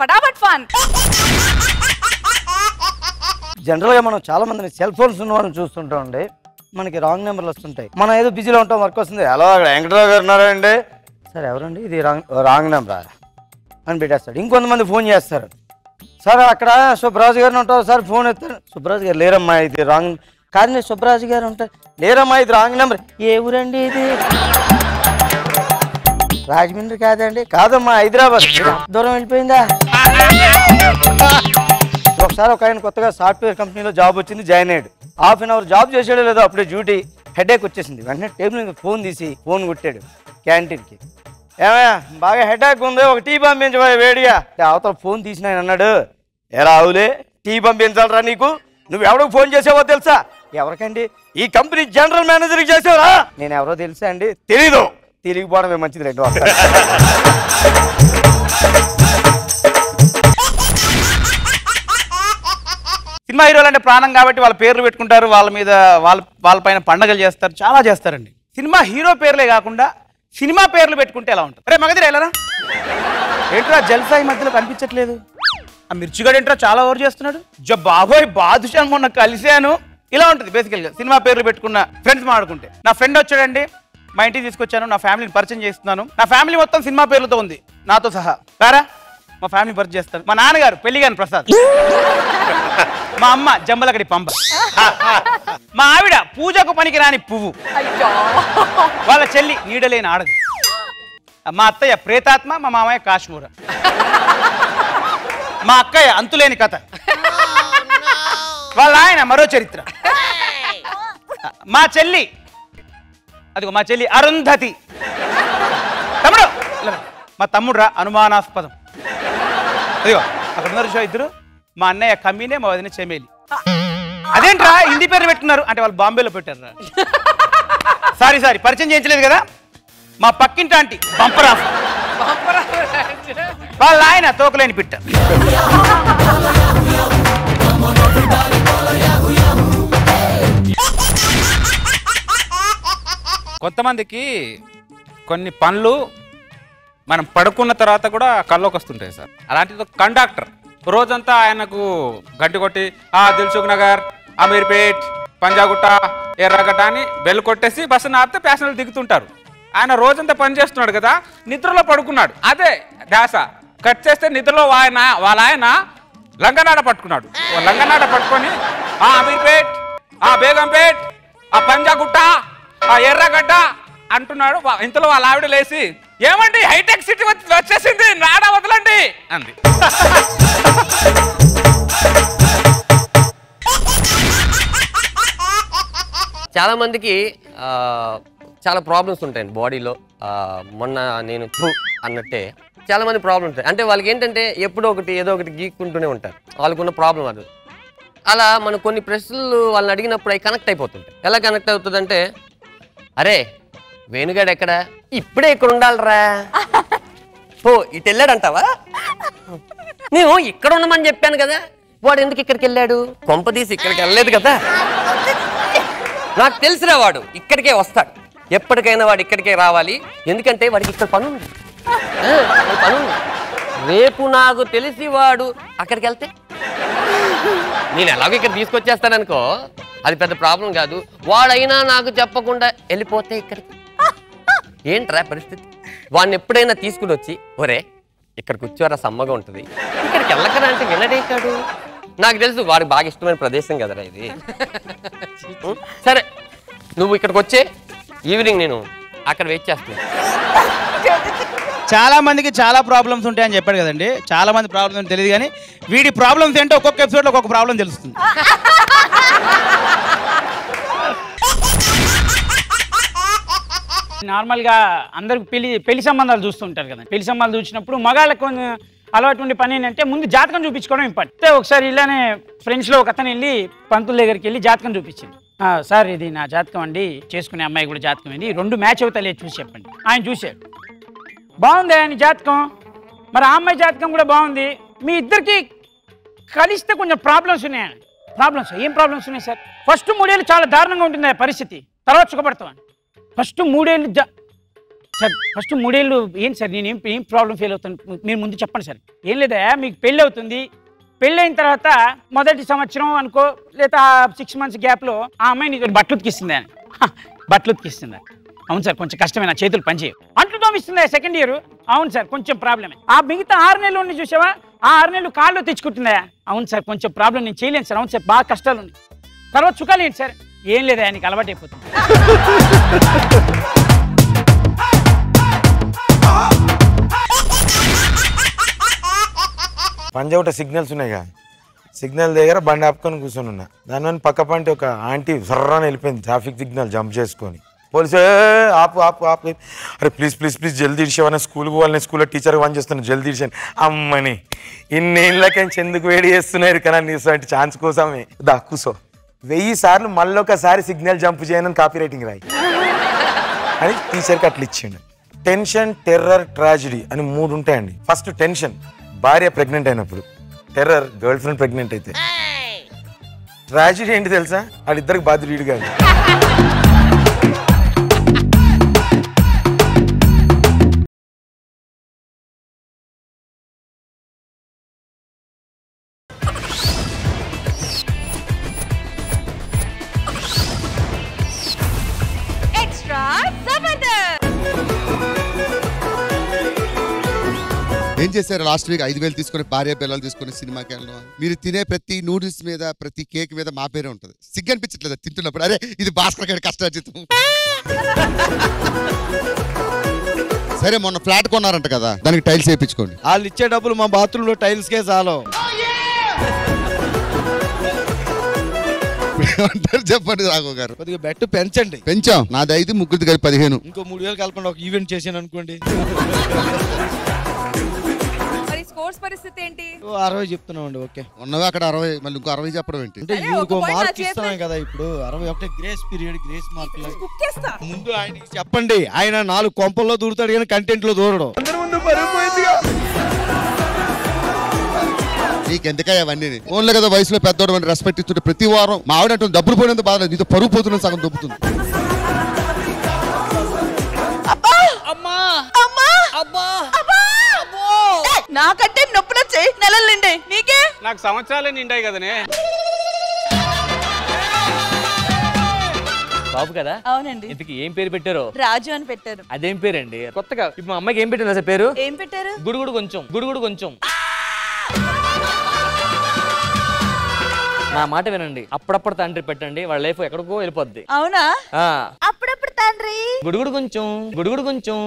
ఫటాఫట్ ఫన్. జనరల్గా మనం చాలా మందిని సెల్ ఫోన్స్ ఉన్న వాళ్ళని చూస్తుంటామండి. మనకి రాంగ్ నెంబర్లు వస్తుంటాయి. మనం ఏదో బిజీలో ఉంటాం, వర్క్ వస్తుంది. హలో వెంకటరావు గారు ఉన్నారా అండి? సార్ ఎవరండి? ఇది రాంగ్ నెంబరా అని పెట్టేస్తాడు. ఇంకొంతమంది ఫోన్ చేస్తారు. సార్ అక్కడ సుబ్రాజు గారిని ఉంటారు సార్, ఫోన్ ఎత్తారు. సుబ్రాజు గారు లేరమ్మా, ఇది రాంగ్. కానీ సుబ్రాజు గారు ఉంటారు, లేరమ్మా ఇది రాంగ్ నెంబర్. ఏ ఊరండి ఇది? రాజమండ్రి కాదండి. కాదమ్మా హైదరాబాద్. దూరం వెళ్ళిపోయిందా? ఒకసారి ఒక ఆయన కొత్తగా సాఫ్ట్వేర్ కంపెనీలో జాబ్ వచ్చింది, జాయిన్ అయ్యాడు. హాఫ్ అన్ అవర్ జాబ్ చేసాడో లేదో అప్పుడే డ్యూటీ హెడేక్ వచ్చేసింది. వెంటనే టేబుల్ మీద ఫోన్ తీసి ఫోన్ కొట్టాడు క్యాంటీన్కి. ఏమయ్యా బాగా హెడేక్ ఉంది, ఒక టీ పంపించబోయే వేడిగా. అవతల ఫోన్ తీసిన ఆయన అన్నాడు, ఎలా అవులే టీ పంపించాలరా నీకు? నువ్వు ఎవరికి ఫోన్ చేసావో తెలుసా? ఎవరికండి? ఈ కంపెనీ జనరల్ మేనేజర్కి చేసావురా. నేను ఎవరో తెలుసా అండి? తెలీదు. తిరిగిపోవడమే మంచిది. రెండు సినిమా హీరోలు అంటే ప్రాణం కాబట్టి వాళ్ళ పేర్లు పెట్టుకుంటారు, వాళ్ళ మీద వాళ్ళ పైన పండగలు చేస్తారు, చాలా చేస్తారండి. సినిమా హీరో పేర్లే కాకుండా సినిమా పేర్లు పెట్టుకుంటే ఎలా ఉంటుంది? అరే మగధీర వెళ్ళరా ఏంట్రా జల్సా ఈ మధ్యలో కనిపించట్లేదు? ఆ మిర్చిగాడు ఏంట్రా చాలా ఓవర్ చేస్తున్నాడు? బాబోయ్ బాదుషా మొన్న కలిశాను. ఇలా ఉంటుంది బేసికల్గా సినిమా పేర్లు పెట్టుకున్న ఫ్రెండ్స్ మాట్లాడుకుంటే. నా ఫ్రెండ్ వచ్చాడండి, మా ఇంటికి తీసుకొచ్చాను, నా ఫ్యామిలీని పరిచయం చేస్తున్నాను. నా ఫ్యామిలీ మొత్తం సినిమా పేర్లతో ఉంది నాతో సహా. రారా మా ఫ్యామిలీ పరిచయం చేస్తాను. మా నాన్నగారు పెళ్లిగాని ప్రసాద్, మా అమ్మ జంబలకడి పంప, మా ఆవిడ పూజకు పనికిరాని పువ్వు, వాళ్ళ చెల్లి నీడలేని ఆడది, మా అత్తయ్య ప్రేతాత్మ, మా మామయ్య కాశ్మూర, మా అక్కయ్య అంతులేని కథ, వాళ్ళ ఆయన మరో చరిత్ర, మా చెల్లి అరుంధతి, తమ్ముడు మా తమ్ముడురా అనుమానాస్పదం. అదిగో అక్కడ ఉన్నారు ఇద్దరు, మా అన్నయ్య కమీనే, మా వదిన చెమేలి. అదేంట్రా హిందీ పేరు పెట్టుకున్నారు అంటే వాళ్ళు బాంబేలో పెట్టారు. సారీ పరిచయం చేయించలేదు కదా. మా పక్కింటి ఆంటీ బంపరాఫ్, వాళ్ళ ఆయన తోకలేని పిట్ట. కొంతమందికి కొన్ని పనులు మనం పడుకున్న తర్వాత కూడా కల్లోకి వస్తుంటాయి సార్. అలాంటిది కండక్టర్ రోజంతా ఆయనకు గడ్డి కొట్టి దిల్సుఖ్ నగర్, అమీర్పేట్, పంజాగుట్ట, ఎర్రగడ్డ అని బెల్ కొట్టేసి బస్సు ఆపితే ప్యాసింజర్లు దిగుతుంటారు. ఆయన రోజంతా పని చేస్తున్నాడు కదా, నిద్రలో పడుకున్నాడు. అదే ధ్యాస కట్ చేస్తే నిద్రలో వాళ్ళ ఆయన లంగనాడ పట్టుకున్నాడు. లంగనాడ పట్టుకొని అమీర్పేట్, బేగంపేట్, పంజాగుట్ట, ఎర్రగడ్డ అంటున్నాడు. ఇంతలో వాళ్ళ ఆవిడ లేచి, ఏమండి హైటెక్ సిటీ వచ్చేసింది, నాడ వదలండి అంది. చాలా మందికి చాలా ప్రాబ్లమ్స్ ఉంటాయండి బాడీలో. మొన్న నేను అన్నట్టే చాలా మంది ప్రాబ్లమ్స్ ఉంటాయి. అంటే వాళ్ళకి ఏంటంటే ఎప్పుడో ఒకటి ఏదో ఒకటి గీక్కుంటూనే ఉంటారు, వాళ్ళకున్న ప్రాబ్లం అది. అలా మనం కొన్ని ప్రశ్నలు వాళ్ళని అడిగినప్పుడు అవి కనెక్ట్ అయిపోతుంటాయి. ఎలా కనెక్ట్ అవుతుందంటే, అరే వేణుగాడు ఎక్కడ? ఇప్పుడే ఇక్కడ ఉండాలిరా. ఇటు వెళ్ళాడంటావా? నేను ఇక్కడ ఉండమని చెప్పాను కదా, వాడు ఎందుకు ఇక్కడికి వెళ్ళాడు? కొంపదీసి ఇక్కడికి వెళ్ళలేదు కదా. నాకు తెలిసిరా వాడు ఇక్కడికే వస్తాడు, ఎప్పటికైనా వాడు ఇక్కడికే రావాలి. ఎందుకంటే వాడికి ఇక్కడ పని ఉంది. రేపు నాకు తెలిసి వాడు అక్కడికి వెళ్తే నేను ఎలాగో ఇక్కడ తీసుకొచ్చేస్తాననుకో, అది పెద్ద ప్రాబ్లం కాదు. వాడైనా నాకు చెప్పకుండా వెళ్ళిపోతే ఇక్కడికి ఏంట్రా పరిస్థితి? వాడిని ఎప్పుడైనా తీసుకుని వచ్చి, ఒరే ఇక్కడ కూర్చోరా సమ్మగా ఉంటుంది, ఇక్కడికి వెళ్ళకరా అంటే వినడేకాడు. నాకు తెలుసు వాడికి బాగా ఇష్టమైన ప్రదేశం కదరా ఇది. సరే నువ్వు ఇక్కడికి వచ్చే, ఈవినింగ్ నేను అక్కడ వెయిట్ చేస్తున్నాను. చాలా మందికి చాలా ప్రాబ్లమ్స్ ఉంటాయని చెప్పాడు కదండి. చాలా మంది ప్రాబ్లమ్స్ తెలియదు, కానీ వీడి ప్రాబ్లమ్స్ ఏంటో ఒక్కొక్క ఎపిసోడ్లో ఒక్కొక్క ప్రాబ్లం తెలుస్తుంది. నార్మల్గా అందరికి పెళ్లి సంబంధాలు చూస్తుంటారు కదా. పెళ్లి సంబంధాలు చూసినప్పుడు మగాళ్ళకు అలవాటు ఉండే పని ఏంటంటే ముందు జాతకం చూపించుకోవడం ఇంపార్టెంట్. ఒకసారి ఇలానే ఫ్రెండ్స్లో ఒక అతను వెళ్ళి పంతుల దగ్గరికి వెళ్ళి జాతకం చూపించింది. సార్ ఇది నా జాతకం అండి, చేసుకునే అమ్మాయి కూడా జాతకం అండి, 2 మ్యాచ్ అవుతాయి చూసి చెప్పండి. ఆయన చూశాడు, బాగుంది ఆయన జాతకం, మరి ఆ అమ్మాయి జాతకం కూడా బాగుంది, మీ ఇద్దరికి కలిస్తే కొంచెం ప్రాబ్లమ్స్ ఉన్నాయని. ఏం ప్రాబ్లమ్స్ ఉన్నాయి సార్? ఫస్ట్ 3 ఏళ్ళు చాలా దారుణంగా ఉంటుంది ఆ పరిస్థితి, తర్వాత సుఖపడతామని. ఫస్ట్ 3 ఏళ్ళు సార్ ఫస్ట్ 3 ఏళ్ళు ఏంటి సార్ నేను ఏం ప్రాబ్లం ఫీల్ అవుతాను మీరు ముందు చెప్పండి సార్. ఏం లేదా మీకు పెళ్ళి అవుతుంది, పెళ్ళైన తర్వాత మొదటి సంవత్సరం అనుకో లేదా 6 months గ్యాప్లో ఆ అమ్మాయి నీకు బట్టలు ఉతికిస్తుంది అని. బట్టలు ఉతికిస్తుంది. అవును సార్ కొంచెం కష్టమే, నా చేతులు పనిచేయవు. అంట్లు తోమిస్తుంది సెకండ్ ఇయర్. అవును సార్ కొంచెం ప్రాబ్లమే. ఆ మిగతా 6 నెలలు ఉంది చూసావా, ఆ 6 నెలలు కాళ్ళు తెచ్చుకుంటుందా. అవును సార్ కొంచెం ప్రాబ్లం, నేను చేయలేను సార్. అవును సార్ బాగా కష్టాలు ఉన్నాయి. తర్వాత చుకాలు ఏంటి సార్, ఏం లేదా నీకు అలవాటు అయిపోతుంది. పంజాగుట్ట సిగ్నల్స్ ఉన్నాయిగా, సిగ్నల్ దగ్గర బండి ఆపుకొని కూర్చొని ఉన్నా. దానివల్ల పక్క పంటి ఒక ఆంటీ సర్రాని వెళ్ళిపోయింది ట్రాఫిక్ సిగ్నల్ జంప్ చేసుకొని. పోలీసు ఆపు ఆపు ఆపు, అరే ప్లీజ్ ప్లీజ్ ప్లీజ్ జల్దీ ఇడిచేవా, స్కూల్కి పోవాలి, నేను స్కూల్లో టీచర్గా పని చేస్తున్నాను, జల్దీ ఇడిచాను. అమ్మని ఇన్నేళ్ళకి ఎందుకు వేడి చేస్తున్నారు కదా అంటే ఛాన్స్ కోసమే. దా కూసో, 1000 సార్లు మళ్ళొకసారి సిగ్నల్ జంప్ చేయనని కాపీ రైటింగ్ రాయి అని టీచర్కి అట్లా ఇచ్చిండు. టెన్షన్, టెర్రర్, ట్రాజడీ అని 3 ఉంటాయండి. ఫస్ట్ టెన్షన్, భార్య ప్రెగ్నెంట్ అయినప్పుడు. టెర్రర్, గర్ల్ ఫ్రెండ్ ప్రెగ్నెంట్ అయితే. ట్రాజడీ ఏంటి తెలుసా, వాళ్ళిద్దరికి బాధ్యుడు వీడు కాదు. ఏం చేశారు లాస్ట్ వీక్ 5000 తీసుకుని భార్య పిల్లలు తీసుకుని సినిమాకి వెళ్ళడం. మీరు తినే ప్రతి నూడిల్స్ మీద ప్రతి కేక్ మీద మా పేరే ఉంటుంది. సిగ్గు అనిపించట్లేదు తింటున్నప్పుడు, అరే ఇది భాస్కర్ గారి కష్టార్జితం. సరే మొన్న ఫ్లాట్ కొన్నారంట కదా, దానికి టైల్స్ వేయించుకోండి. వాళ్ళు ఇచ్చే డబ్బులు మా బాత్రూమ్ లో టైల్స్ కే చాలు. చెప్పండి రాఘవ గారు. కొద్దిగా బెట్ పెంచండి. పెంచాం, నాది 5, ముగ్గురిది కలిపి 15. ఇంకో 3000 కలపండి, ఒక ఈవెంట్ చేసాను అనుకోండి. స్కోర్స్ పరిస్థితి ఏంటి? 60 చెప్తున్నామండి. ఓకే ఉన్నవే అక్కడ 60, మళ్ళీ ఇంకో 60 చెప్పడం ఏంటి? అంటే ఇంకో మార్క్ ఇస్తున్నాం కదా ఇప్పుడు. 61 గ్రేస్ పీరియడ్, గ్రేస్ మార్క్. ముందు ఆయనకి చెప్పండి, ఆయన 4 కొంపల్లో దూరుతాడు కానీ కంటెంట్ లో దూరడం. అందరి ముందు పరిపోయిందిగా. నీకెందుకా అవన్నీ? ఫోన్లో కదా వయసులో పెద్దోడు అని రెస్పెక్ట్ ఇస్తుంటే ప్రతి వారం మా ఆవిడ అంటుంది డబ్బులు పోయినంత బాధ, నీతో పరుగు పోతున్న సగం దొబ్బుతుంది. నాకంటే నొప్పి వచ్చాయి, నెలలు నిండాయి, నీకే? నాకు సంవత్సరాలే నిండాయి కదనే. బాబు కదా? అవునండి. ఇంతకి ఏం పేరు పెట్టారో? రాజు అని పెట్టారు. అదేం పేరండి కొత్తగా? ఇప్పుడు మా అమ్మాయికి ఏం పెట్టారు సార్ పేరు? ఏం పెట్టారు? గుడుగుడు కొంచెం, గుడుగుడు కొంచెం. నా మాట వినండి, అప్పుడప్పుడు తండ్రి పెట్టండి, వాళ్ళ లైఫ్ ఎక్కడికో వెళ్ళిపోద్ది. అవునా? అప్పుడప్పుడు తండ్రి గుడుగుడు కొంచెం, గుడుగుడు కొంచెం.